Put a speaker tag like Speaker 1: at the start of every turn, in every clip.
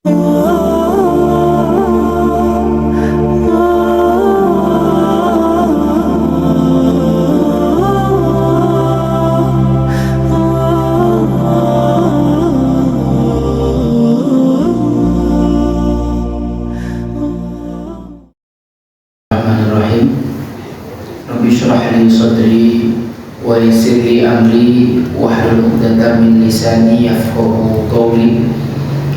Speaker 1: Rabbi shrah li sadri wa yassir li amri wahlul 'uqdatam min lisani yafqahu qawli.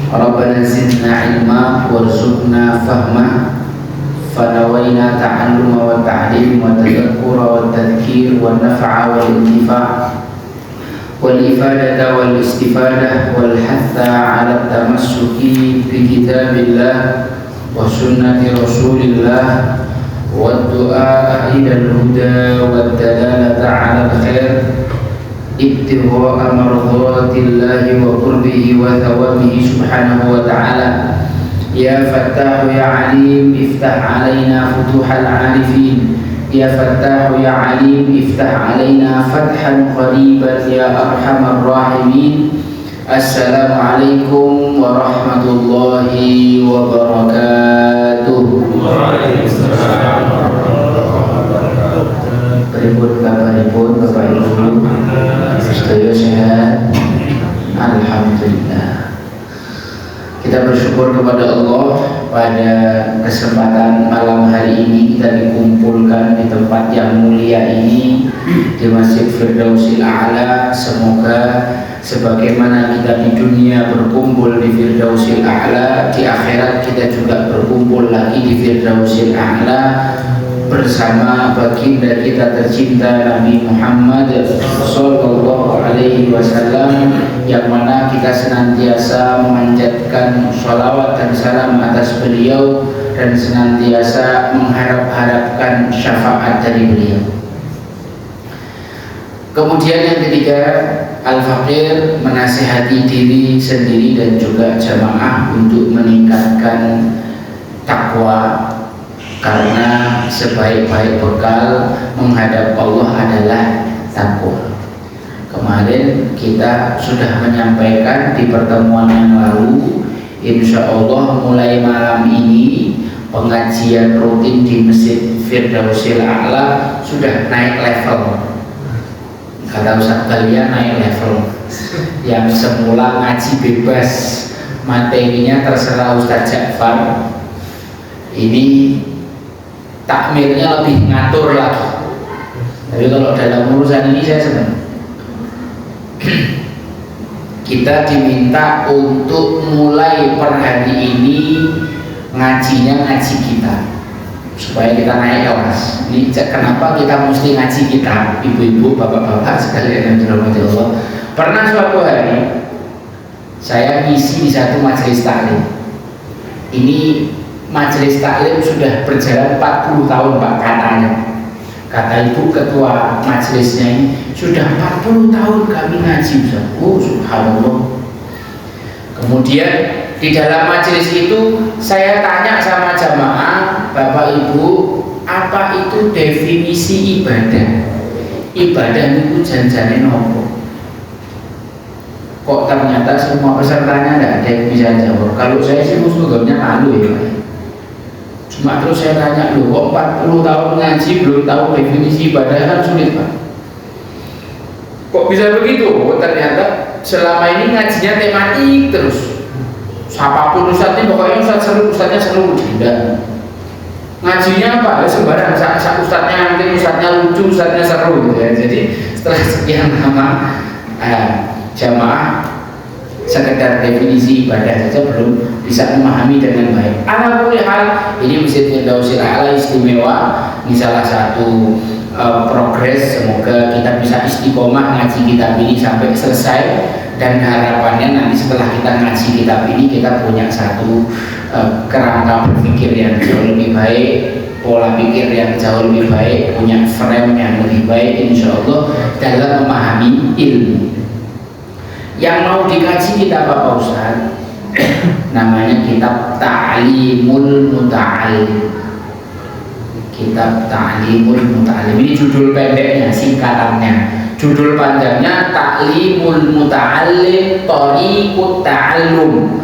Speaker 1: Rabbana zidna ilma warzuqna fahma, fanawaina ta'alluma wa ta'lim wa tadhakkura wa tadhkir wa naf'a wa intifa' wal ifadata wal istifadah wal hatha 'ala tamassuki bi kitabillah wa sunnati rasulillah wa du'a ilal huda wa dalalata 'ala al-khair ibtigha'a mardhatillahi wa qurbihi wa thawabihi subhanahu wa ta'ala. Ya Fattahu ya Alim iftah alaina futuhal arifin, ya Fattahu ya Alim iftah alaina fathan qariban ya arhamar rahimin. Assalamualaikum warahmatullahi wabarakatuh. Waalaikumsalam. Pripun kabaripun Bapak Ibu? Sedaya sehat? Alhamdulillah. Kita bersyukur kepada Allah pada kesempatan malam hari ini kita dikumpulkan di tempat yang mulia ini di Masjid Firdausil A'la. Semoga sebagaimana kita di dunia berkumpul di Firdausil A'la, di akhirat kita juga berkumpul lagi di Firdausil A'la bersama baginda kita tercinta Nabi Muhammad sallallahu alaihi wasallam, yang mana kita senantiasa memanjatkan sholawat dan salam atas beliau dan senantiasa mengharap-harapkan syafaat dari beliau. Kemudian yang ketiga, Al-Faqir menasihati diri sendiri dan juga jamaah untuk meningkatkan takwa, karena sebaik-baik bekal menghadap Allah adalah takwa. Kemarin kita sudah menyampaikan di pertemuan yang lalu, insya Allah mulai malam ini pengajian rutin di Masjid Firdausil A'la sudah naik level. Kata Ustaz kalian naik level. Yang semula ngaji bebas, materinya terserah Ustaz Ja'far, ini takmirnya lebih ngatur lagi. Tapi kalau dalam urusan ini saya senang. Kita diminta untuk mulai per hari ini ngajinya ngaji kita, supaya kita naik kelas. Ini kenapa kita mesti ngaji kita, ibu-ibu, bapak-bapak sekalian yang dirahmati Allah. Pernah suatu hari saya ngisi di satu majelis taklim. Ini majelis taklim sudah berjalan 40 tahun Pak katanya. Kata ibu ketua majelisnya ini, sudah 40 tahun kami ngaji. Oh subhanallah. Kemudian di dalam majelis itu saya tanya sama jamaah, Bapak Ibu, apa itu definisi ibadah? Ibadah itu janjane nopo? Kok ternyata semua pesertanya tidak ada yang bisa jawab. Kalau saya sih mustahilnya malu ya. Cuma terus saya tanya, loh kok 40 tahun ngaji belum tahu definisi ibadah, kan sulit Pak. Kok bisa begitu? Oh, ternyata selama ini ngajinya tematik terus. Siapapun ustadznya, pokoknya ustadznya seru. Tidak. Ngajinya apa? Ya, sembarang. Ustadznya nanti ustadznya lucu, ustadznya seru gitu ya. Jadi setelah sekian lama jamaah sekedar definisi ibadah saja belum bisa memahami dengan baik. Ala kulli hal, ini Masjid Firdausil A'la istimewa. Ini salah satu progres. Semoga kita bisa istiqomah ngaji kitab ini sampai selesai, dan harapannya nanti setelah kita ngaji kitab ini kita punya satu kerangka berpikir yang jauh lebih baik, pola pikir yang jauh lebih baik, punya frame yang lebih baik insya Allah dalam memahami ilmu. Yang mau dikaji kitab apa Ustaz? Namanya kitab Ta'limul Muta'allim. Kitab Ta'limul Muta'allim. Ini judul pendeknya, singkatannya. Judul panjangnya Ta'limul Muta'allim Thariqut Ta'allum.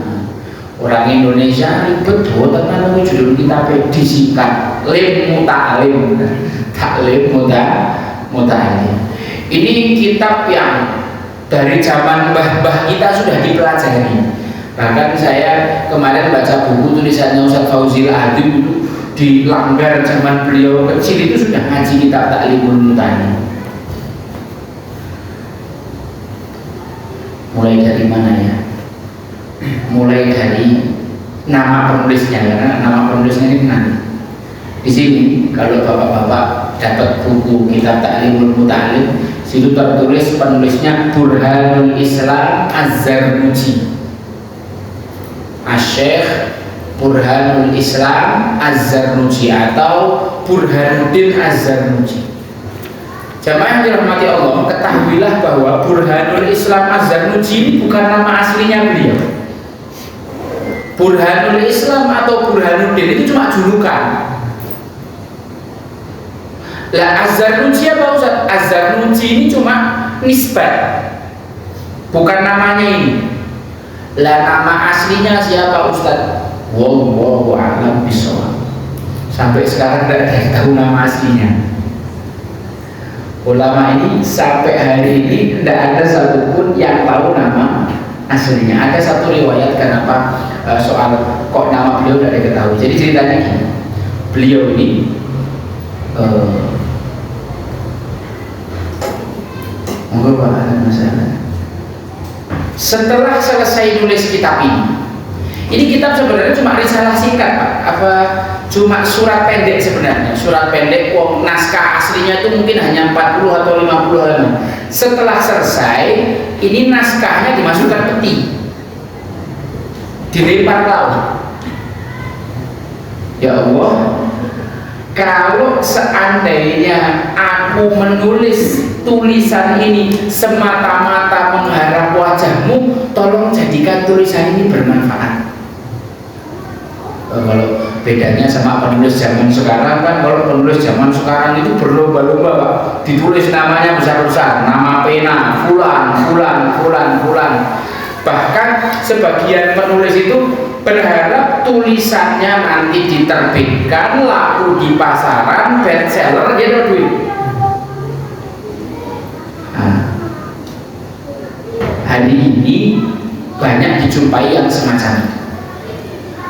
Speaker 1: Orang Indonesia ribet buat tenan judul kita disingkat lim muta'alim, taklim muta'alim. Ini kitab yang dari zaman mbah-mbah kita sudah dipelajari. Bahkan saya kemarin baca buku tulisannya Ustaz Fauzil Adib itu di Langgar zaman beliau kecil itu sudah ngaji kitab Ta'limul Muta'alim. Mulai dari mana ya? Mulai dari nama penulisnya, karena nama penulisnya ini nanti di sini kalau bapak-bapak dapat buku kitab Ta'limul Muta'alim, situ tertulis penulisnya Burhanul Islam Az-Zarnuji, Asy-Syaikh Burhanul Islam Az-Zarnuji atau Burhanuddin Az-Zarnuji. Jamaah yang dirahmati Allah, ketahuilah bahwa Burhanul Islam Az-Zarnuji ini bukan nama aslinya beliau. Burhanul Islam atau Burhanuddin itu cuma julukan. Lah Az-Zarnuji apa Ustaz? Az-Zarnuji ini cuma nisbat, bukan namanya ini. Lah nama aslinya siapa Ustaz? Wallahu a'lam bishawab. Sampai sekarang tidak ada yang tahu nama aslinya. Ulama ini sampai hari ini tidak ada satupun yang tahu nama aslinya. Ada satu riwayat kenapa soal kok nama beliau tidak diketahui. Jadi ceritanya gini, beliau ini setelah selesai nulis kitab ini kitab sebenarnya cuma risalah singkat Pak, apa cuma surat pendek sebenarnya, surat pendek. Naskah aslinya itu mungkin hanya 40 atau 50 halaman. Setelah selesai, ini naskahnya dimasukkan peti, dilempar laut. Ya Allah, kalau seandainya aku menulis tulisan ini semata-mata mengharap wajahmu, tolong jadikan tulisan ini bermanfaat. Kalau bedanya sama penulis zaman sekarang kan, kalau penulis zaman sekarang itu berlomba-lomba Pak, ditulis namanya besar-besar, nama pena fulan. Bahkan sebagian penulis itu berharap tulisannya nanti diterbitkan, laku di pasaran, bestseller, jadi duit. Hari ini banyak dijumpai yang semacam itu.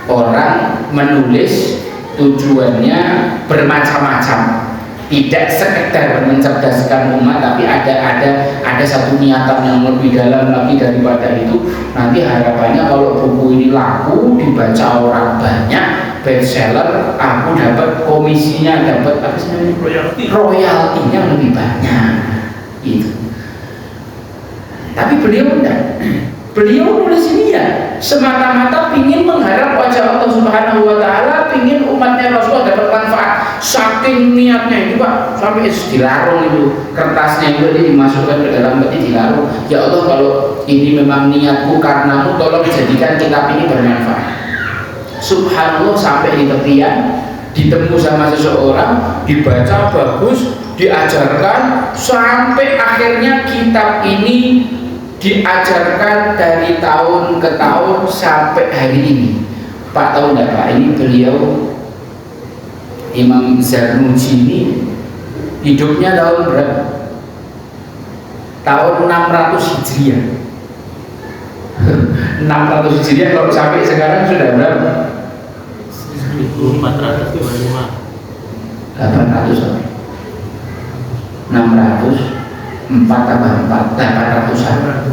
Speaker 1: Orang menulis tujuannya bermacam-macam, tidak sekedar mencerdaskan umat, tapi ada satu niatan yang lebih dalam lagi daripada itu. Nanti harapannya kalau buku ini laku, dibaca orang banyak, bestseller, aku dapat komisinya, dapat apa sih namanya, royaltinya lebih banyak. Itu. Tapi beliau enggak. Beliau nulis ini ya semata-mata ingin mengharap wajah Allah Subhanahu wa Ta'ala, ingin umatnya Rasulullah dapat manfaat. Saking niatnya itu Pak, sampai dilarung itu kertasnya itu dimasukkan ke dalam peti, dilarung. Ya Allah, kalau ini memang niatku karenamu, tolong jadikan kitab ini bermanfaat. Subhanallah, sampai di tepian ditemu sama seseorang, dibaca bagus, diajarkan, sampai akhirnya kitab ini diajarkan dari tahun ke tahun sampai hari ini. Pak tahu enggak Pak, ini beliau Imam Zarnuji ini hidupnya tahun berapa? Tahun 600 Hijriah. 600 Hijriah, kalau sampai sekarang sudah berapa?
Speaker 2: 1425.
Speaker 1: 800 600 4 tambah 4 800-an,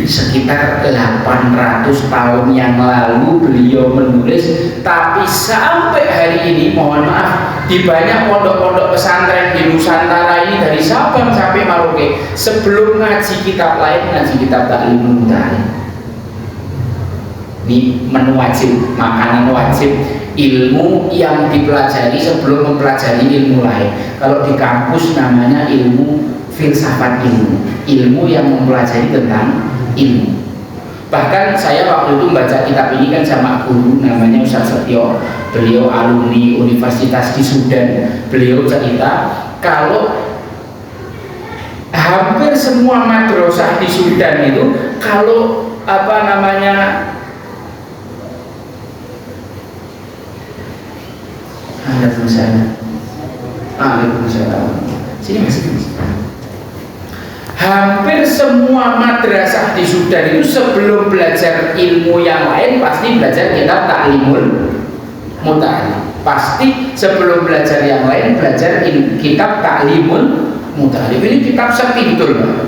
Speaker 1: sekitar 800 tahun yang lalu beliau menulis. Tapi sampai hari ini, mohon maaf, di banyak pondok-pondok pesantren di Nusantara ini, dari Sabang sampai Merauke, sebelum ngaji kitab lain, ngaji kitab Ta'limul Muta'alim. Ini menu wajib, makanan wajib, ilmu yang dipelajari sebelum mempelajari ilmu lain. Kalau di kampus namanya ilmu filsafat, ilmu yang mempelajari tentang ilmu. Bahkan saya waktu itu membaca kitab ini kan sama guru namanya Ustaz Setio, beliau alumni Universitas di Sudan. Beliau cerita kalau hampir semua madrasah di Sudan itu, kalau Waalaikumsalam. Waalaikumsalam. Sini masih. Hampir semua madrasah di Sudan itu sebelum belajar ilmu yang lain pasti belajar kitab Ta'limul Muta'allim. Pasti sebelum belajar yang lain belajar kitab Ta'limul Muta'allim. Ini kitab sepintul.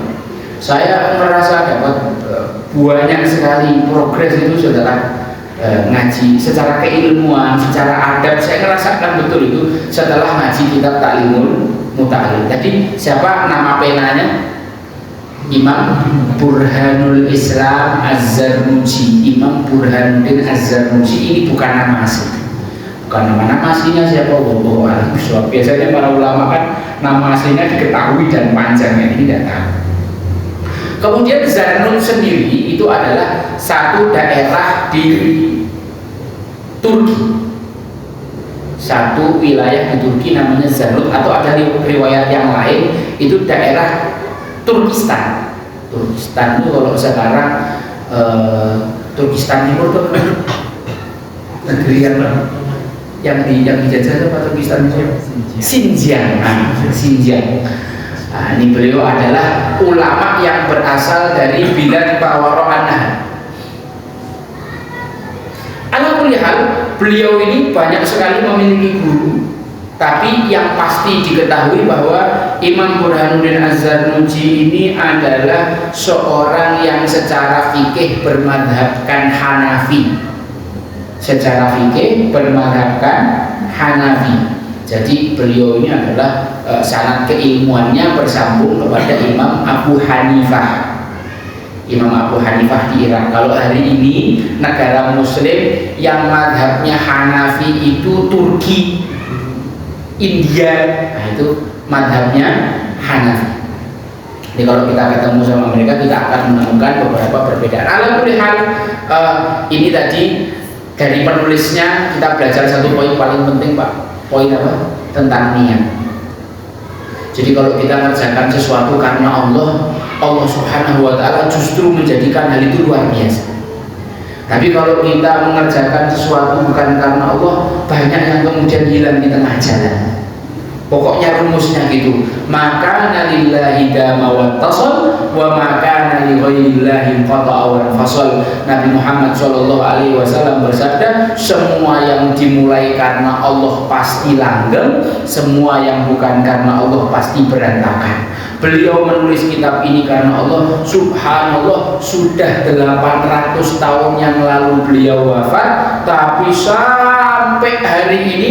Speaker 1: Saya merasa dapat banyak sekali progres itu setelah ngaji secara keilmuan, secara adab. Saya merasakan betul itu setelah ngaji kitab Ta'limul Muta'allim. Jadi siapa nama penanya? Imam Burhanul Islam Az-Zarnuji. Imam Burhanuddin Az-Zarnuji. Ini bukan nama asli, bukan nama aslinya siapa? Biasanya para ulama kan nama aslinya diketahui dan panjangnya, ini tidak tahu. Kemudian Zarnun sendiri itu adalah satu daerah di Turki, satu wilayah di Turki namanya Zarnun, atau ada riwayat yang lain itu daerah Turkistan. Turkistan itu kalau sekarang Turkistan Timur tuh negeri yang dijajah apa Turkistan itu? Xinjiang. Xinjiang. Nah, ini beliau adalah ulama yang berasal dari bilad Bawaro'anah. Ala kulli hal, beliau ini banyak sekali memiliki guru, tapi yang pasti diketahui bahwa Imam Burhanuddin Az-Zarnuji ini adalah seorang yang secara fikih bermadhabkan Hanafi. Secara fikih bermadhabkan Hanafi. Jadi beliau ini adalah sanad keilmuannya bersambung kepada Imam Abu Hanifah. Imam Abu Hanifah di Irak. Kalau hari ini negara Muslim yang madhabnya Hanafi itu Turki, India, nah itu madhabnya Hanafi. Jadi kalau kita ketemu sama mereka kita akan menemukan beberapa perbedaan. Alhamdulillah ini tadi dari penulisnya kita belajar satu poin paling penting, Pak. Poin apa? Tentang niat. Jadi kalau kita mengerjakan sesuatu karena Allah Subhanahu wa ta'ala justru menjadikan hal itu luar biasa. Tapi kalau kita mengerjakan sesuatu bukan karena Allah, banyak yang kemudian hilang di tengah jalan. Pokoknya rumusnya gitu. Maka nalillahi dama wattasal wa maka nali ghairillahi qata'a wa fasal. Nabi Muhammad SAW bersabda, semua yang dimulai karena Allah pasti langgeng, semua yang bukan karena Allah pasti berantakan. Beliau menulis kitab ini karena Allah. Subhanallah, sudah 800 tahun yang lalu beliau wafat, tapi sampai hari ini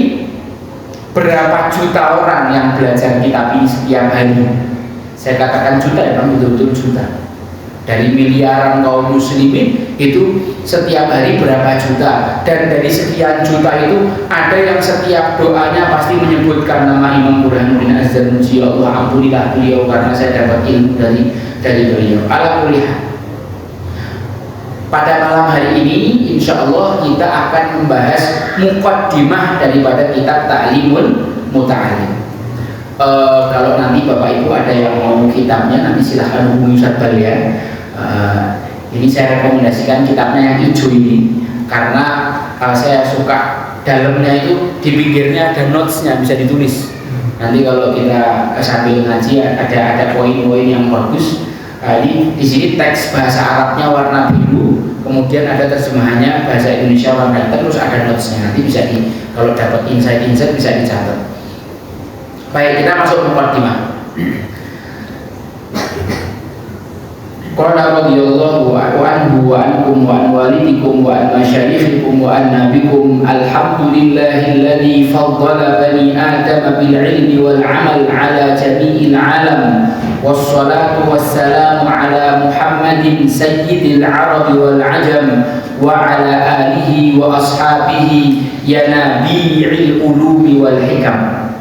Speaker 1: berapa juta orang yang belajar kitab ini setiap hari. Saya katakan juta, memang betul-betul juta. Dari miliaran kaum muslimin itu setiap hari berapa juta. Dan dari sekian juta itu ada yang setiap doanya pasti menyebutkan nama Imam Burhanuddin Az-Zarnuji. Ya Allah, ampunilah beliau karena saya dapat ilmu dari beliau. Alhamdulillah. Pada malam hari ini insya Allah kita akan membahas muqaddimah daripada kitab Ta'limul Muta'allim. Kalau nanti Bapak Ibu ada yang mau kitabnya, nanti silahkan hubungi Ustaz Bal ya. Ini saya rekomendasikan kitabnya yang hijau ini, karena saya suka dalamnya itu di pinggirnya ada notesnya, bisa ditulis. Nanti kalau kita sambil ngaji ada poin-poin yang bagus. Ini di sini teks bahasa Arabnya warna biru, kemudian ada terjemahannya bahasa Indonesia warna hitam, terus ada notesnya. Nanti bisa kalau dapat insight bisa dicatat. Baik, kita masuk ke muqaddimah. Qala radhiyallahu anhu wa ankum wa an walidikum wa an masyayikhikum wa an nabikum alhamdulillahilladzi faddala bani adama bil ilmi wal amal ala jami'il alam wassalatu wassalamu ala Muhammadin sayyidil arab wal ajam wa ala alihi wa ashabihi ya nabi'il ulumi wal hikam.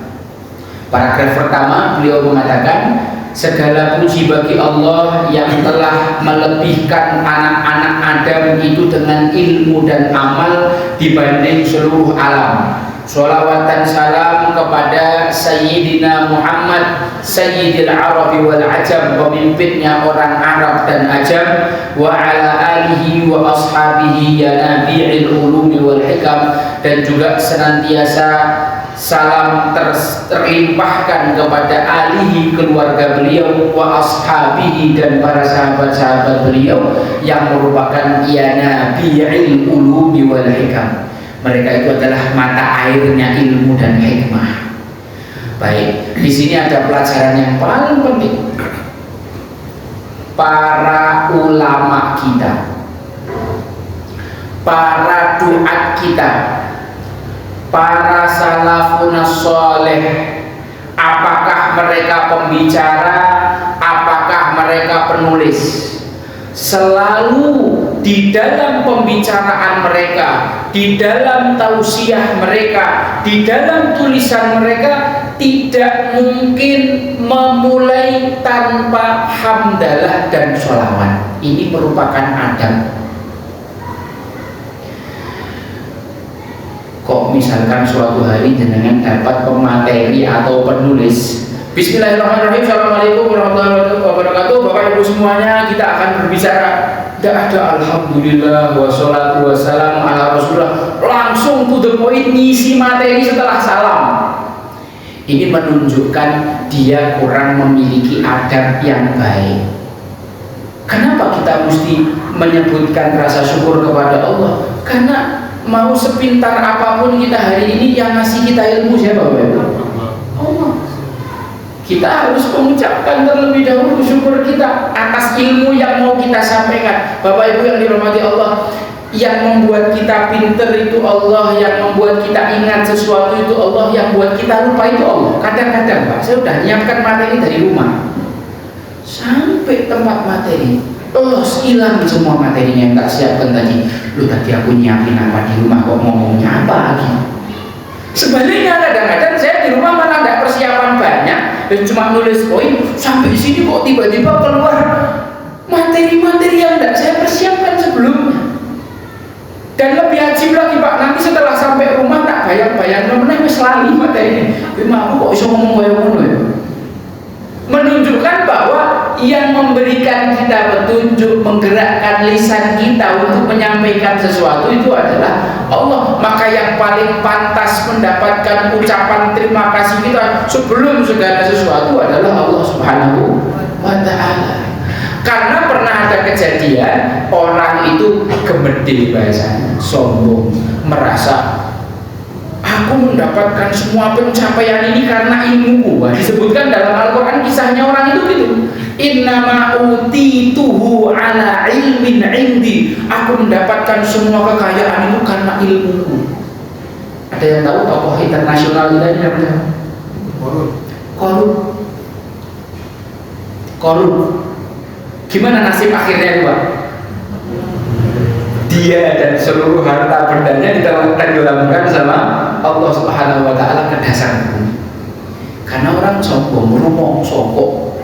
Speaker 1: Paragraf pertama beliau mengatakan, segala puji bagi Allah yang telah melebihkan anak-anak Adam itu dengan ilmu dan amal dibanding seluruh alam. Sholawat dan salam kepada Sayyidina Muhammad Sayyidil Arabi wal Ajam, pemimpinnya orang Arab dan Ajam, wa ala alihi wa ashabihi ya nabi'il ulumi wal hikam, dan juga senantiasa salam terlimpahkan kepada alihi, keluarga beliau, wa ashabihi, dan para sahabat-sahabat beliau yang merupakan yanabi'il ulumi wal hikam. Mereka itu adalah mata airnya ilmu dan hikmah. Baik, di sini ada pelajaran yang paling penting. Para ulama kita, para duat kita, para salafun soleh, apakah mereka pembicara, apakah mereka penulis, selalu di dalam pembicaraan mereka, di dalam tausiah mereka, di dalam tulisan mereka tidak mungkin memulai tanpa hamdalah dan sholawat. Ini merupakan adab. Kok misalkan suatu hari jenengan dapat pemateri atau penulis, bismillahirrahmanirrahim, assalamualaikum warahmatullahi wabarakatuh, Bapak Ibu semuanya, kita akan berbicara. Tidak ada alhamdulillah wassalatu wassalamu ala rasulullah, langsung to the point, ngisi materi setelah salam. Ini menunjukkan dia kurang memiliki adab yang baik. Kenapa kita mesti menyebutkan rasa syukur kepada Allah? Karena mau sepintar apapun kita hari ini, yang ngasih kita ilmu siapa, Bapak? Allah. Kita harus mengucapkan terlebih dahulu syukur kita atas ilmu yang mau kita sampaikan. Bapak Ibu yang dirahmati Allah, yang membuat kita pinter itu Allah, yang membuat kita ingat sesuatu itu Allah, yang buat kita lupa itu Allah. Kadang-kadang Pak, saya udah nyiapkan materi dari rumah, sampai tempat materi hilang semua materinya yang tak siapkan tadi. Lu tadi aku nyiapin apa di rumah, kok ngomongnya apa lagi? Sebaliknya kadang-kadang saya di rumah malah tidak persiapan banyak, cuma nulis poin, sampai sini kok tiba-tiba keluar materi-materi yang tidak saya persiapkan sebelumnya. Dan lebih ajib lagi Pak, nanti setelah sampai rumah tak bayang-bayang meneh wis lali materi. Aku kok iso ngomong kaya ngono ya? Menunjukkan bahwa yang memberikan kita petunjuk, menggerakkan lisan kita untuk menyampaikan sesuatu itu adalah Allah. Maka yang paling pantas mendapatkan ucapan terima kasih kita sebelum segala sesuatu adalah Allah Subhanahu wa Ta'ala. Karena pernah ada kejadian orang itu gemede bahasanya, sombong, merasa aku mendapatkan semua pencapaian ini karena ilmuku. Disebutkan dalam Al-Quran kisahnya orang itu gitu. Innama utituhu ala ilmin indi. Aku mendapatkan semua kekayaan itu karena ilmuku. Ada yang tahu tokoh internasional ini namanya? Korun. Gimana nasib akhirnya Pak? Dia dan seluruh harta bendanya ditenggelamkan sama Allah Subhanahu wa Ta'ala ke dasar bumi. Karena orang sombong, ngomong sokok.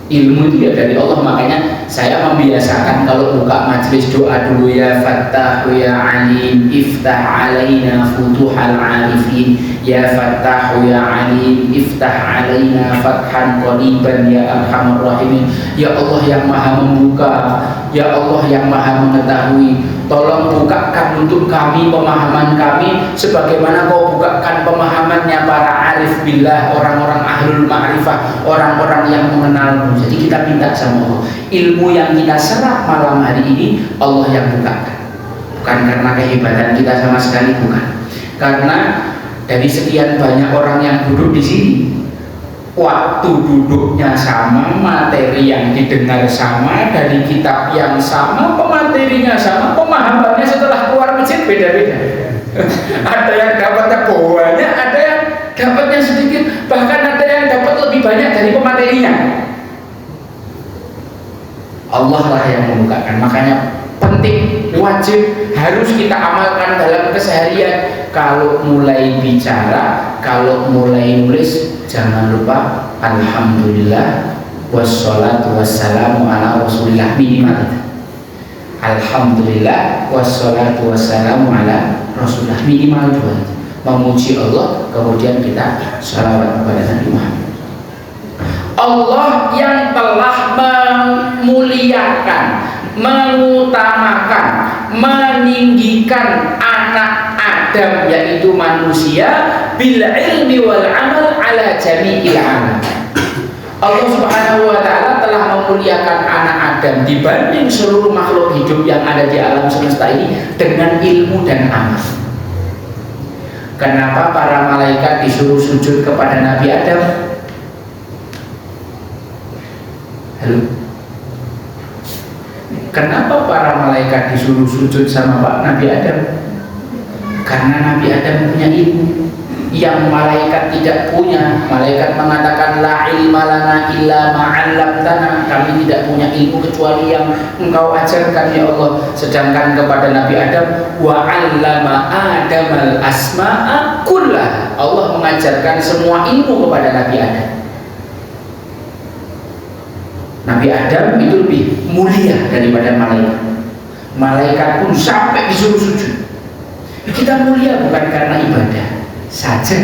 Speaker 1: Ilmu itu ya dari Allah. Makanya saya membiasakan kalau buka majelis doa dulu, ya Fattah ya Alim iftah alaina futuhal arifin, ya Fattah ya Alim iftah alaina fathan qariban ya arhamar rahimin. Ya Allah yang maha membuka, ya Allah yang maha mengetahui, tolong bukakan untuk kami pemahaman kami sebagaimana kau bukakan pemahamannya para arif billah, orang-orang ahlul ma'rifah, orang-orang yang mengenalmu. Jadi kita minta sama Allah, ilmu yang kita serap malam hari ini Allah yang bukakan. Bukan karena kehebatan kita sama sekali, bukan. Karena dari sekian banyak orang yang duduk di sini, waktu duduknya sama, materi yang didengar sama, dari kitab yang sama, pematerinya sama, pemahamannya setelah keluar masjid beda-beda. Ada yang dapatnya banyak, ada yang dapatnya sedikit, bahkan ada yang dapat lebih banyak dari pematerinya. Allah lah yang membukakan. Makanya penting, wajib, harus kita amalkan dalam keseharian. Kalau mulai bicara, kalau mulai nulis, jangan lupa alhamdulillah wassalatu wassalamu ala rasulillah, minimal. Alhamdulillah wassalatu wassalamu ala rasulillah, minimal dua. Memuji Allah, kemudian kita shalawat kepada Nabi Muhammad. Allah yang telah memuliakan, mengutamakan, meninggikan anak Adam yaitu manusia bil ilmi wal amal ala jami'il alam. Allah Subhanahu wa taala telah memuliakan anak Adam dibanding seluruh makhluk hidup yang ada di alam semesta ini dengan ilmu dan amal. Kenapa para malaikat disuruh sujud kepada Nabi Adam? Halo? Kenapa para malaikat disuruh sujud sama Pak Nabi Adam? Karena Nabi Adam punya ilmu yang malaikat tidak punya. Malaikat mengatakan la ilma lana illa ma'allamtana, kami tidak punya ilmu kecuali yang engkau ajarkan ya Allah. Sedangkan kepada Nabi Adam wa 'allama Adamal asma'a kullah, Allah mengajarkan semua ilmu kepada Nabi Adam. Nabi Adam itu lebih mulia daripada malaikat. Malaikat pun sampai disuruh sujud. Kita mulia bukan karena ibadah saja,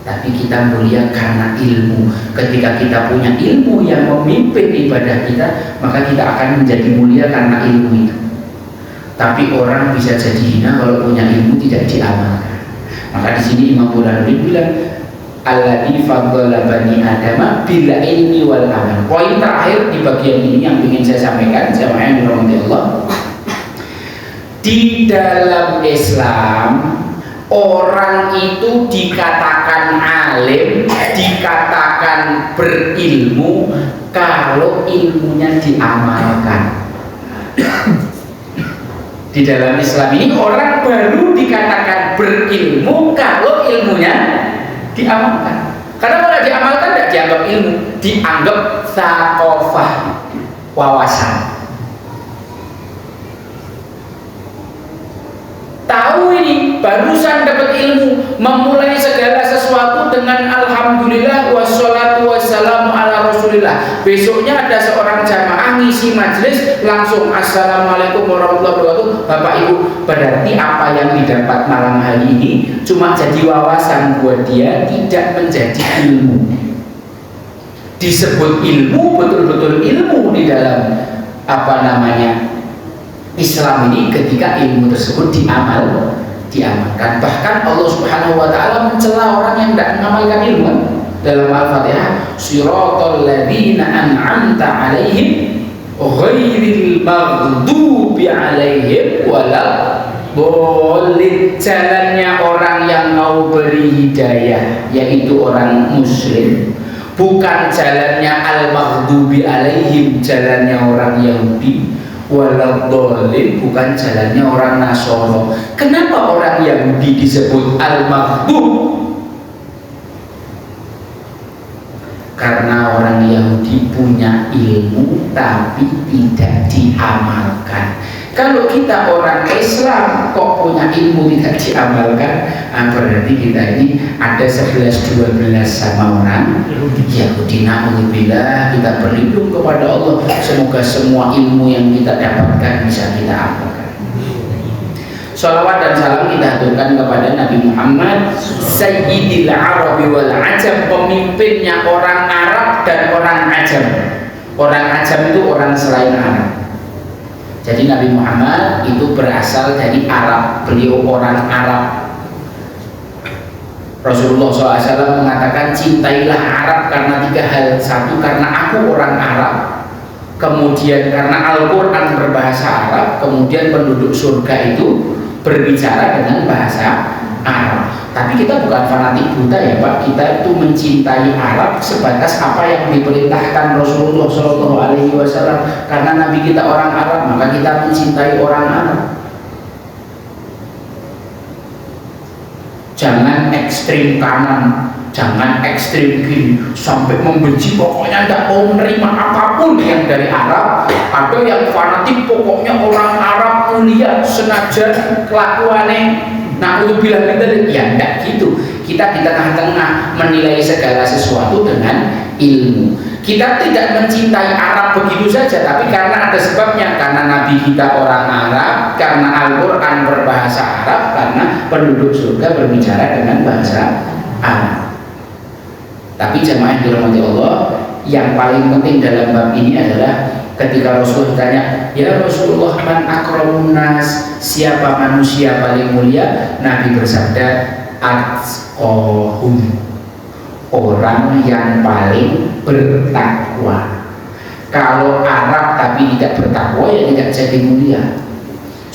Speaker 1: tapi kita mulia karena ilmu. Ketika kita punya ilmu yang memimpin ibadah kita, maka kita akan menjadi mulia karena ilmu itu. Tapi orang bisa jadi hina kalau punya ilmu tidak diamalkan. Maka di sini Imam Burhanuddin bilang alladzi faddala bani adama bil ilmi wal amal. Poin terakhir di bagian ini yang ingin saya sampaikan, jamaah yang dirahmati Allah. Di dalam Islam orang itu dikatakan alim, dikatakan berilmu kalau ilmunya diamalkan. Di dalam Islam ini orang baru dikatakan berilmu kalau ilmunya diamalkan. Karena kalau diamalkan tidak dianggap ilmu, dianggap tsaqafah, wawasan. Tahu ini barusan dapat ilmu, memulai segala sesuatu dengan alhamdulillah wassalatu wassalamu ala rasulillah. Besoknya ada seorang jamaah ngisi majelis langsung assalamualaikum warahmatullahi wabarakatuh. Bapak Ibu, berarti apa yang didapat malam hari ini cuma jadi wawasan buat dia, tidak menjadi ilmu. Disebut ilmu, betul-betul ilmu di dalam Islam ini ketika ilmu tersebut diamalkan. Bahkan Allah Subhanahu wa taala mencela orang yang tidak mengamalkan ilmu dalam Al-Fatihah, shiratal ladzina an'amta 'alaihim ghairil maghdubi 'alaihim waladdallin. Jalannya orang yang mau beri hidayah yaitu orang muslim, bukan jalannya al-maghdubi 'alaihim, jalannya orang Yahudi. Waladhdallin, bukan jalannya orang Nasoro. Kenapa orang Yahudi disebut al-maghdub? Karena orang Yahudi punya ilmu tapi tidak diamalkan. Kalau kita orang Islam kok punya ilmu tidak diamalkan, berarti kita ini ada 11-12 sama orang Yahudi. Na'udzubillah, kita berlindung kepada Allah. Semoga semua ilmu yang kita dapatkan bisa kita amalkan. Shalawat dan salam kita aturkan kepada Nabi Muhammad Sayyidil Arabi wal Ajam, pemimpinnya orang Arab dan orang Ajam. Orang Ajam itu orang selain Arab. Jadi Nabi Muhammad itu berasal dari Arab, beliau orang Arab. Rasulullah SAW mengatakan cintailah Arab karena 3 hal. Satu, karena aku orang Arab. Kemudian karena Al-Quran berbahasa Arab. Kemudian penduduk surga itu berbicara dengan bahasa Arab. Tapi kita bukan fanatik buta ya Pak. Kita itu mencintai Arab sebatas apa yang diperintahkan Rasulullah SAW. Karena Nabi kita orang Arab, maka kita mencintai orang Arab. Jangan ekstrim kanan, jangan ekstrim kiri, sampai membenci, pokoknya tidak mau menerima apapun yang dari Arab. Ada yang fanatik, pokoknya orang Arab mulia senajan kelakuannya. Nah, untuk bilang kita ya enggak gitu. Kita di tengah-tengah menilai segala sesuatu dengan ilmu. Kita tidak mencintai Arab begitu saja, tapi karena ada sebabnya. Karena Nabi kita orang Arab, karena Al-Quran berbahasa Arab, karena penduduk surga berbicara dengan bahasa Arab. Tapi jamaah yang dirahmati Allah, yang paling penting dalam bab ini adalah Ketika Rasulullah ditanya, ya Rasulullah, man akramun nas, siapa manusia paling mulia? Nabi bersabda, atqahum, orang yang paling bertakwa. Kalau Arab tapi tidak bertakwa, ya tidak jadi mulia.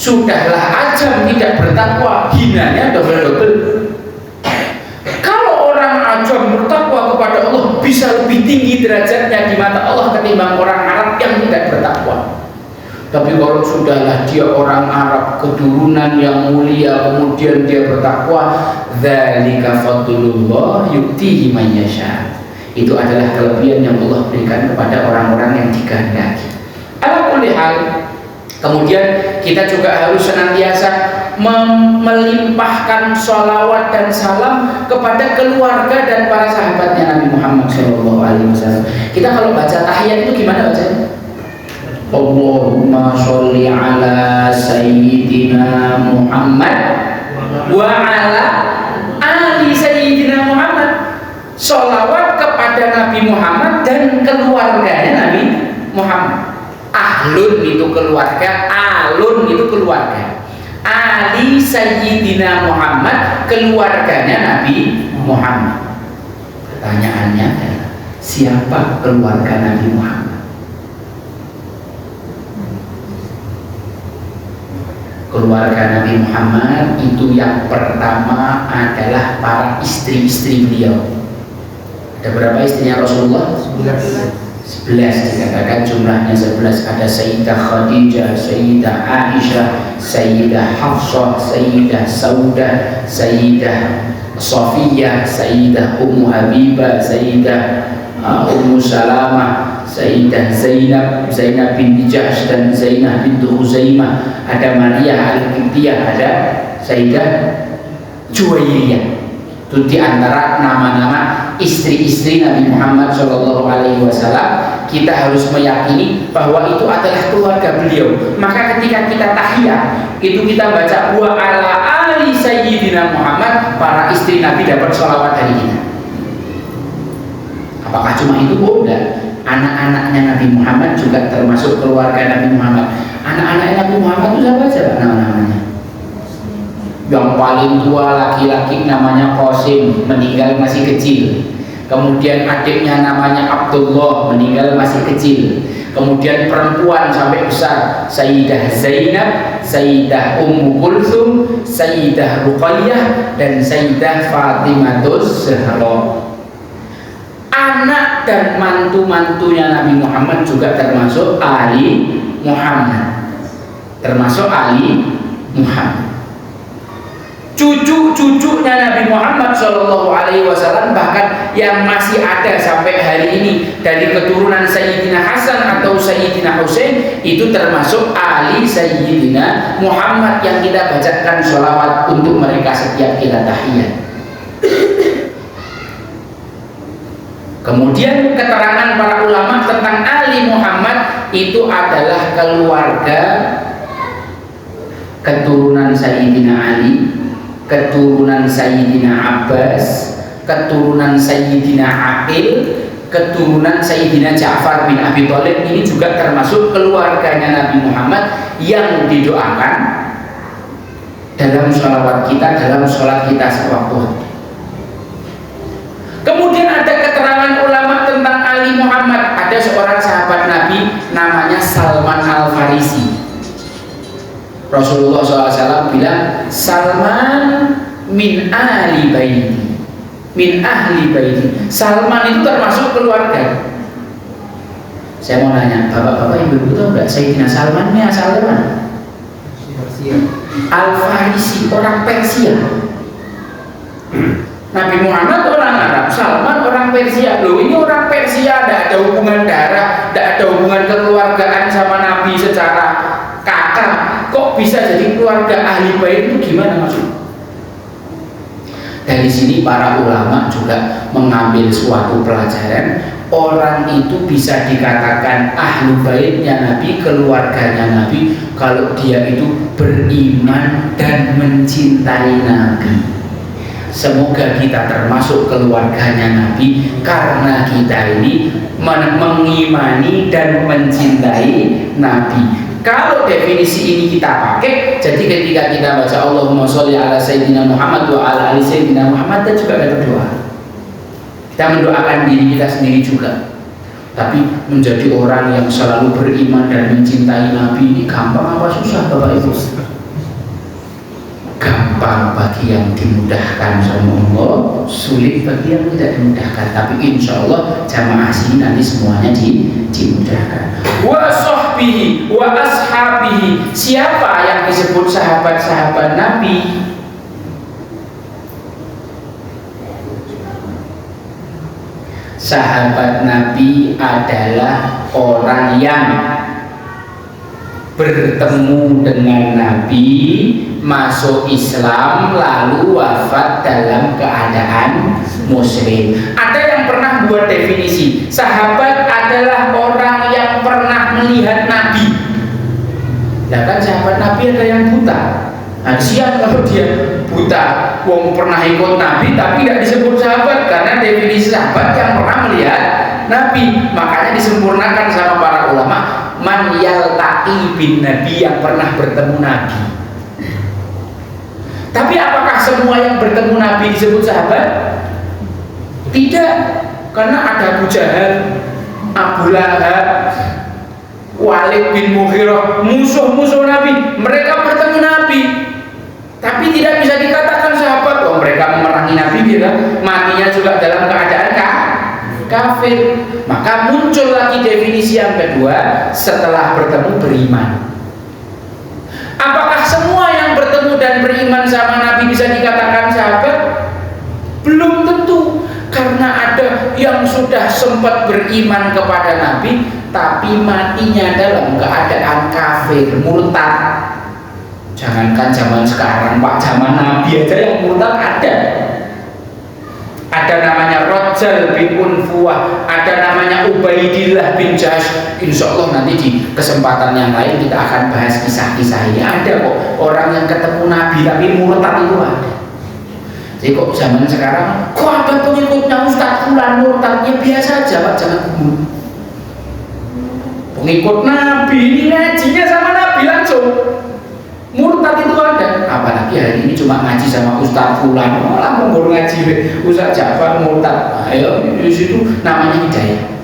Speaker 1: Sudahlah ajam tidak bertakwa, hinanya double-double. Kalau orang ajam bertakwa kepada Allah, bisa lebih tinggi derajatnya di mata Allah ketimbang orang Arab yang tidak bertakwa. Tapi kalau sudahlah dia orang Arab keturunan yang mulia, kemudian dia bertakwa, dzalika fadlullah yu'tihi man yasha. Itu adalah kelebihan yang Allah berikan kepada orang-orang yang dikehendaki. Ala kulli hal, kemudian kita juga harus senantiasa melimpahkan sholawat dan salam kepada keluarga dan para sahabatnya Nabi Muhammad SAW. Kita kalau baca tahiyat itu gimana bacanya? Allahumma sholli ala sayyidina Muhammad wa ala ali sayyidina Muhammad. Sholawat kepada Nabi Muhammad dan keluarganya Nabi Muhammad. Ahlun itu keluarga, alun itu keluarga. Ali Sayyidina Muhammad, keluarganya Nabi Muhammad. Pertanyaannya adalah, siapa keluarga Nabi Muhammad? Keluarga Nabi Muhammad itu yang pertama adalah para istri-istri beliau. Ada berapa istrinya Rasulullah? 11 dikatakan jumlahnya 11. Ada Sayyidah Khadijah, Sayyidah Aisyah, Sayyidah Hafsah, Sayyidah Saudah, Sayyidah Safiyah, Sayyidah Ummu Habibah, Sayyidah Ummu Salamah, Sayyidah Zainab, Zainab binti Jahsh dan Zainab binti Huzaimah. Ada Maria Al-Qibtiyah, ada Sayyidah Juwairiyah. Itu diantara nama-nama istri-istri Nabi Muhammad SAW. Kita harus meyakini bahwa itu adalah keluarga beliau. Maka ketika kita tahiyat, itu kita baca wa ala ali sayyidina Muhammad, para istri Nabi dapat sholawat dari kita. Apakah cuma itu? Oh enggak. Anak-anaknya Nabi Muhammad juga termasuk keluarga Nabi Muhammad. Anak-anak Nabi Muhammad itu siapa aja nama-namanya? Yang paling tua laki-laki namanya Qasim, meninggal masih kecil. Kemudian adiknya namanya Abdullah, meninggal masih kecil. Kemudian perempuan sampai besar, Sayyidah Zainab, Sayyidah Ummu Kulthum, Sayyidah Ruqayyah, dan Sayyidah Fatimatus Zahra. Anak dan mantu-mantunya Nabi Muhammad juga termasuk Ali Muhammad. Termasuk Ali Muhammad. Cucu-cucunya Nabi Muhammad SAW, bahkan yang masih ada sampai hari ini dari keturunan Sayyidina Hasan atau Sayyidina Husain, itu termasuk Ali Sayyidina Muhammad yang kita bacakan sholawat untuk mereka setiap kita tahiyat. Kemudian keterangan para ulama tentang Ali Muhammad itu adalah keluarga keturunan Sayyidina Ali, keturunan Sayyidina Abbas, keturunan Sayyidina Aqil, keturunan Sayyidina Ja'far bin Abi Thalib. Ini juga termasuk keluarganya Nabi Muhammad yang didoakan dalam sholawat kita, dalam sholat kita sewaktu. Kemudian ada keterangan ulama tentang Ali Muhammad. Ada seorang sahabat Nabi namanya Salman Al-Farisi. Rasulullah SAW bilang, Salman min ahli baiti, min ahli baiti. Salman itu termasuk keluarga. Saya mau nanya, bapak-bapak ibu-ibu tahu nggak Sayyidina Salman ini asalnya mana? Al-Farisi, orang Persia. Nabi Muhammad orang Arab, Salman orang Persia. Loh, ini orang Persia, tidak ada hubungan darah, tidak ada hubungan kekeluargaan sama Nabi secara kakak. Kok bisa jadi keluarga ahli bait itu gimana maksudnya? Dari sini para ulama juga mengambil suatu pelajaran. Orang itu bisa dikatakan ahli baitnya Nabi, keluarganya Nabi, kalau dia itu beriman dan mencintai Nabi. semoga kita termasuk keluarganya Nabi, karena kita ini mengimani dan mencintai Nabi. Kalau definisi ini kita pakai, jadi ketika kita baca Allahumma sholli ala sayyidina Muhammad wa ala ali sayyidina Muhammad, dan juga ada berdoa. Kita mendoakan diri kita sendiri juga. Tapi menjadi orang yang selalu beriman dan mencintai Nabi ini gampang apa susah Bapak Ibu? Gampang bagi yang dimudahkan sama Allah, sulit bagi yang tidak dimudahkan. Tapi insya Allah jamaah sini nanti semuanya dimudahkan. Wa sahbihi wa ashabihi, siapa yang disebut sahabat-sahabat Nabi? Sahabat Nabi adalah orang yang bertemu dengan Nabi, masuk Islam, lalu wafat dalam keadaan muslim. Ada yang pernah buat definisi, sahabat adalah orang yang pernah melihat Nabi. Nah kan sahabat Nabi ada yang buta. Nah siapa kalau dia buta, wong pernah ikut Nabi tapi tidak disebut sahabat, karena definisi sahabat yang pernah melihat Nabi. Makanya disempurnakan sama para ulama, man yaltaqi bin Nabi, yang pernah bertemu Nabi. Tapi apakah semua yang bertemu Nabi disebut sahabat? Tidak, karena ada Abu Jahal, Abu Lahab, Walid bin Mughirah, musuh-musuh Nabi, mereka bertemu Nabi, tapi tidak bisa dikatakan sahabat. Oh, mereka memerangi Nabi, bila matinya juga dalam keadaan kafir. Maka muncul lagi definisi yang kedua setelah bertemu, beriman. Apakah semua yang bertemu dan beriman sama Nabi bisa dikatakan sahabat? Belum tentu, karena ada yang sudah sempat beriman kepada Nabi tapi matinya dalam keadaan kafir, murtad. Jangankan zaman sekarang Pak, zaman Nabi aja yang murtad ada. Ada namanya Rajal bin Unfuwah, ada namanya Ubaidillah bin Jahsh. Insya Allah nanti di kesempatan yang lain kita akan bahas kisah-kisah ini. Ada kok orang yang ketemu Nabi tapi murtad, itu ada. Jadi kok zaman sekarang kok ada pengikutnya Ustaz Fulan murtad? Ya biasa aja Pak, jangan gumun. Pengikut Nabi ini ngajinya sama Nabi langsung. Murtad itu ada, apalagi hari ini cuma ngaji sama Ustaz Fulan, malah mau ngaji Ustaz Jafar murtad. Ayo di situ namanya hidayah.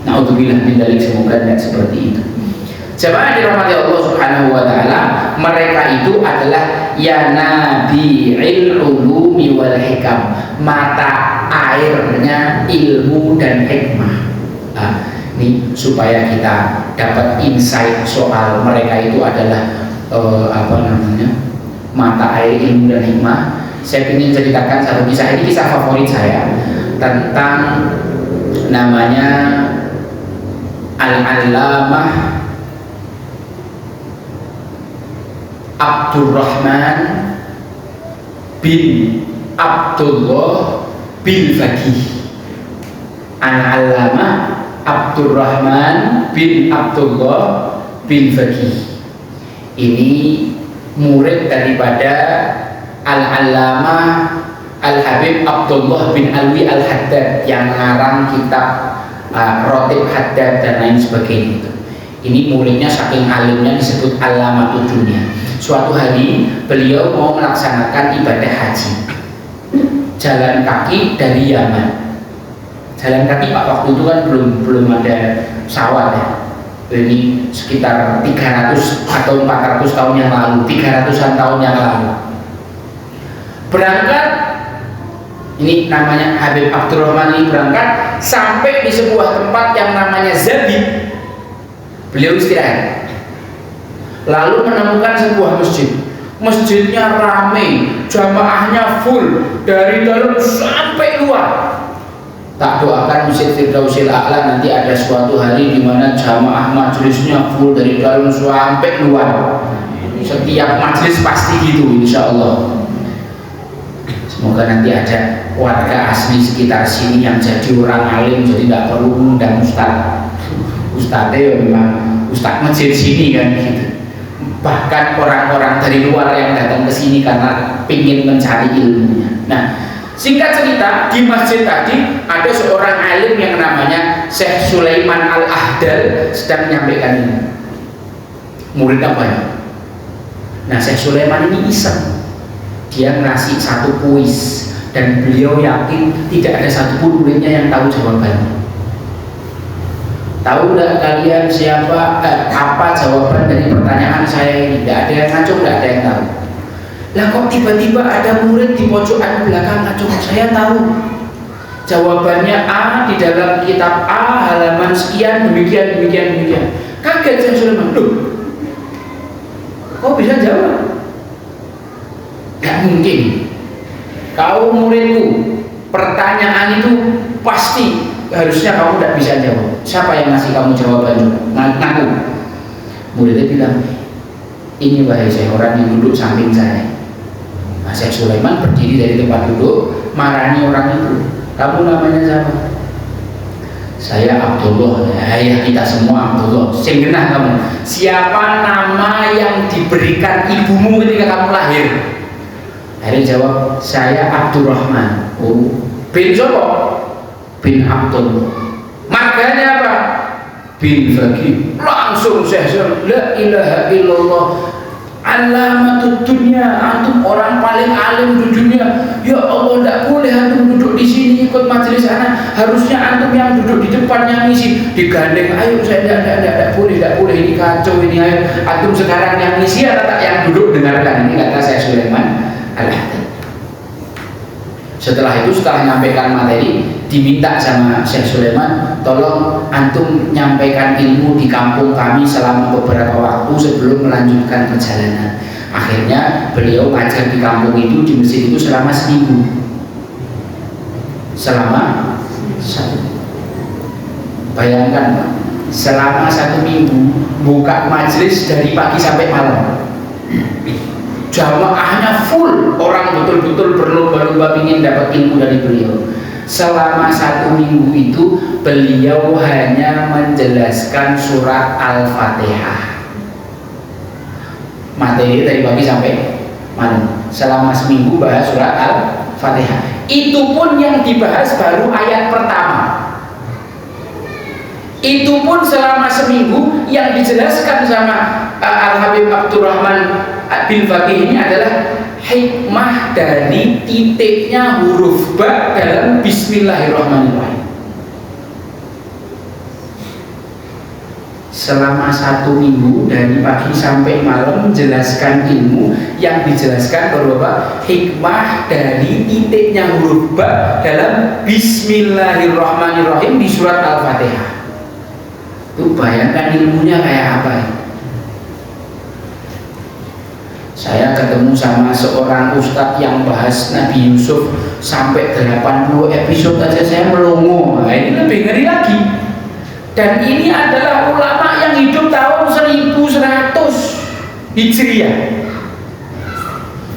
Speaker 1: Naudzubillah min dzalik, semoga tidak seperti itu. Jemaah dirahmati Allah Subhanahu wa taala, mereka itu adalah ya nabi'il ulumi wal hikam, mata airnya ilmu dan hikmah. Nah, ini supaya kita dapat insight soal mereka itu adalah mata air ilmu dan hikmah. Saya ingin ceritakan satu kisah. Ini kisah favorit saya tentang namanya Al-Allamah Abdurrahman bin Abdullah bin Faqih. Al-Allamah Abdurrahman bin Abdullah bin Faqih. Ini murid daripada Al-Allamah Al-Habib Abdullah bin Alwi Al-Haddad yang ngarang kitab Rotib Haddad dan lain sebagainya. Ini muridnya saking alimnya disebut Allamatud Dunya. Suatu hari beliau mau melaksanakan ibadah haji, jalan kaki dari Yaman. Jalan kaki Pak, waktu itu kan belum ada pesawat ya. Ini sekitar 300 atau 400 tahun yang lalu, 300-an tahun yang lalu. Berangkat, ini namanya Habib Abdurrahman, ini berangkat sampai di sebuah tempat yang namanya Zabid. Beliau istirahat, lalu menemukan sebuah masjid. Masjidnya ramai, jamaahnya full dari dalam sampai luar. Tak doakan Masjid Firdausil A'la nanti ada suatu hari di mana jamaah majelisnya full dari dalam sampai luar. Setiap majelis pasti gitu, insya Allah. Semoga nanti ada warga asli sekitar sini yang jadi orang alim, jadi tidak perlu mengundang ustaz. Ustaznya memang ustaz masjid sini kan gitu. bahkan orang-orang dari luar yang datang ke sini karena ingin mencari ilmunya. Nah, singkat cerita, di masjid tadi ada seorang alim yang namanya Syekh Sulaiman Al-Ahdal sedang menyampaikan ini. Muridnya banyak. Nah, Syekh Sulaiman ini iseng. Dia ngasih satu kuis dan beliau yakin tidak ada satupun muridnya yang tahu jawabannya. Tahu nggak kalian siapa apa jawaban dari pertanyaan saya ini? Tidak ada yang ngacung, tidak ada yang tahu. Lah kok tiba-tiba ada murid di pojokan belakang ngacung? Saya tahu jawabannya A di dalam kitab A halaman sekian demikian. Kaget saya Sulaiman, loh, kok bisa jawab? Gak mungkin. Kau muridku, pertanyaan itu pasti harusnya kamu tidak bisa jawab. Siapa yang ngasih kamu jawaban? Ngaku. Muridnya bilang, ini wahai saya, orang yang duduk samping saya. Nah, Syekh Sulaiman berdiri dari tempat duduk, marani orang itu. Kamu namanya siapa? Saya Abdullah. Ya kita semua Abdullah. Singgenah kamu. Siapa nama yang diberikan ibumu ketika kamu lahir? Akhirnya jawab, saya Abdurrahman. Oh, bin siapa? Bin Abdullah. Marganya apa? Bin Faqih. Langsung saya la ilaha illallah alamatud dunia, antum orang paling alim di dunia. Ya Allah, tidak boleh antum duduk di sini ikut majelis anak. Harusnya antum yang duduk di depan yang ngisi. Digandeng, ayo saya tidak boleh ini kacau ini, ayo antum sekarang yang ngisi atau tak yang duduk dengarkan. Ini kata saya Sulaiman Al-Ahdal. Setelah itu, setelah menyampaikan materi, diminta sama Syekh Sulaiman, tolong antum nyampaikan ilmu di kampung kami selama beberapa waktu sebelum melanjutkan perjalanan. Akhirnya beliau ngajar di kampung itu, di masjid itu selama seminggu. Bayangkan, selama 1 minggu buka majelis dari pagi sampai malam. Jamaahnya full, orang betul-betul berlomba-lomba ingin dapat ilmu dari beliau. Selama 1 minggu itu beliau hanya menjelaskan surat Al-Fatihah. Materi dari pagi sampai malam. Selama seminggu bahas surat Al-Fatihah. Itu pun yang dibahas baru ayat pertama. Itu pun selama seminggu yang dijelaskan sama Al-Habib Abdurrahman bin Faqih ini adalah hikmah dari titiknya huruf ba dalam Bismillahirrahmanirrahim. Selama 1 minggu dari pagi sampai malam menjelaskan ilmu yang dijelaskan bahwa hikmah dari titiknya huruf ba dalam Bismillahirrahmanirrahim di surat Al-Fatihah. Itu bayangkan ilmunya kayak apa ya? Saya ketemu sama seorang ustadz yang bahas Nabi Yusuf sampai 80 episode aja saya melongo. Nah, ini lebih ngeri lagi. Dan ini adalah ulama yang hidup tahun 1100 Hijriah.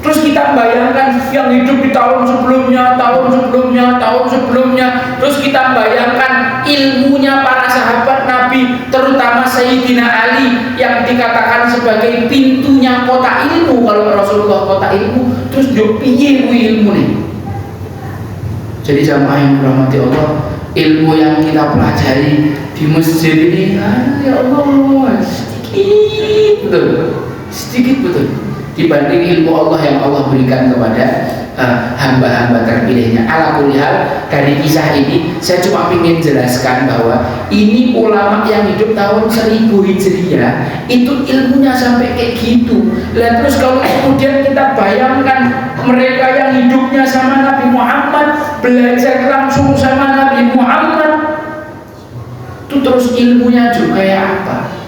Speaker 1: Terus kita bayangkan yang hidup di tahun sebelumnya, terus kita bayangkan ilmunya para sahabat Nabi, terutama Sayyidina Ali yang dikatakan sebagai pintunya kota ilmu. Kalau Rasulullah kota ilmu, terus dia piye ilmu nih. Jadi jamaah yang dirahmati Allah, ilmu yang kita pelajari di masjid ini, ya Allah, sedikit betul dibanding ilmu Allah yang Allah berikan kepada hamba-hamba terpilihnya. Ala kulli hal, dari kisah ini saya cuma ingin jelaskan bahwa ini ulama yang hidup tahun 1000 Hijriah itu ilmunya sampai kayak gitu. Lah terus kalau kemudian kita bayangkan mereka yang hidupnya sama Nabi Muhammad, belajar langsung sama Nabi Muhammad, itu terus ilmunya juga kayak apa?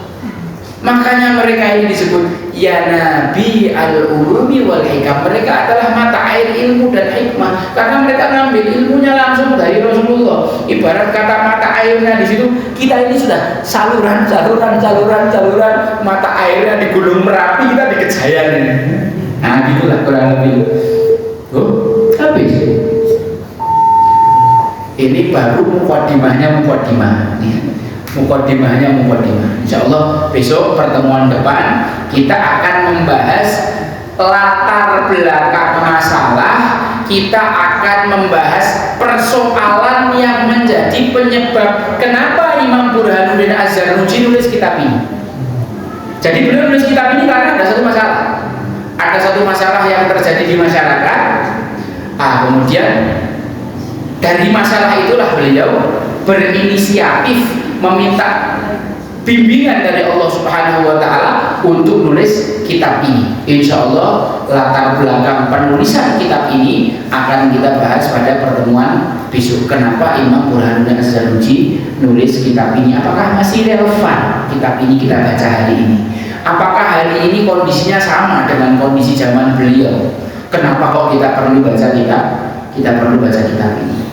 Speaker 1: Makanya mereka ini disebut ya Nabi al-ulumi wal hikam. Mereka adalah mata air ilmu dan hikmah karena mereka ngambil ilmunya langsung dari Rasulullah. Ibarat kata mata airnya di situ, kita ini sudah saluran mata airnya di Gunung Merapi, kita di Kejayan ini. Nah gitulah kurang lebih. Habis. Ini baru mukaddimahnya. Insyaallah besok pertemuan depan kita akan membahas latar belakang masalah, kita akan membahas persoalan yang menjadi penyebab kenapa Imam Burhanuddin Az-Zarnuji nulis kitab ini. Jadi beliau nulis kitab ini karena ada satu masalah. Ada satu masalah yang terjadi di masyarakat. Kemudian dari masalah itulah beliau berinisiatif meminta bimbingan dari Allah Subhanahu wa Ta'ala untuk nulis kitab ini. Insya Allah latar belakang penulisan kitab ini akan kita bahas pada pertemuan besok. Kenapa Imam Burhanuddin Az-Zarnuji nulis kitab ini? Apakah masih relevan kitab ini kita baca hari ini? Apakah hari ini kondisinya sama dengan kondisi zaman beliau? Kenapa kok kita perlu baca kitab? Kita perlu baca kitab ini.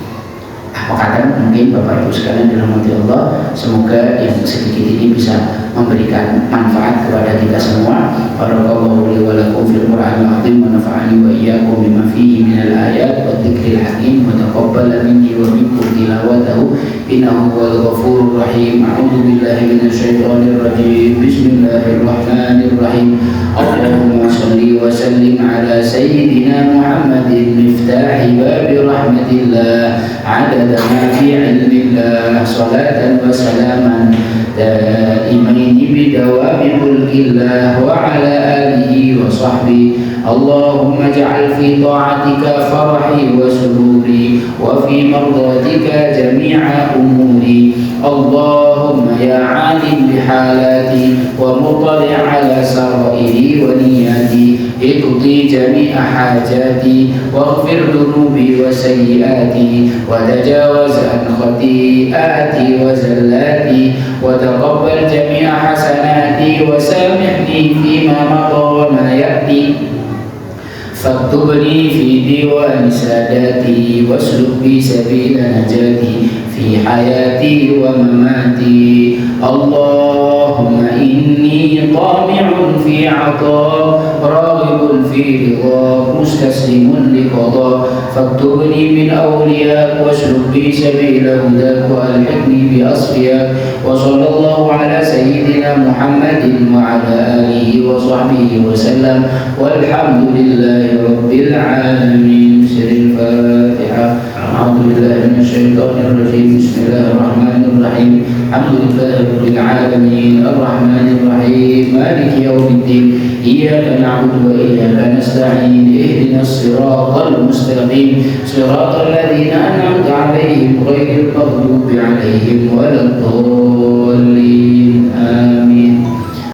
Speaker 1: Maka mungkin Bapak Ibu sekalian dirahmati Allah, semoga yang sedikit ini bisa memberikan manfaat kepada kita semua. Barakallahu li wa lakum fil Qur'anil azim wa nafa'ani wa iyyakum bima fihi minal ayat wa dzikril hakim wa taqabbala minni wa minkum tilawatahu innahu huwal ghafurur rahim. A'udzu billahi minasy syaithanir rajim. Bismillahirrahmanirrahim. Allahumma shalli wa sallim ala sayyidina Muhammadin miftahi babi rahmatillah adada ma fi ilmillah salatan wa salaman daimaini bidawami mulkillah wa ala alihi wa sahbihi. Allahumma ja'al fi ta'atika farahi wa sururi wa fi mardatika jami'a umuri. Allahumma ya alim bihalati wa muttali' ala sarairi wa niyati iqdi jami'a hajati waghfir dhunubi wa sayyiati wa tajawaz an khati'ati wa zallati wa taqabbal jami'a hasanati wa samihni fima madha wa ma ya'ti faktubni fi diwan sadati wasluk bi sabila najati fi hayati wa mamati. Allahumma inni tami'un fi 'ata raghibun fi ridha mustaslimun li qada faktubni min awliya wasluk bi sabila hudak wa alhiqni bi asfiya. Wa sallallahu ala sayyidina Muhammadin wa ala alihi wa sahbihi wa sallam walhamdulillahi rabbil alamin. Siril Fatihah. A'udzu billahi minasyaitonir rajim. Bismillahirrahmanirrahim. Alhamdulillahi rabbil alamin. Arrahmanir rahim. Maliki yaumiddin. Iyyaka na'budu wa iyyaka nasta'in. Ihdinas siratal mustaqim. Siratal ladzina an'amta 'alaihim ghairil maghdubi 'alaihim waladdallin.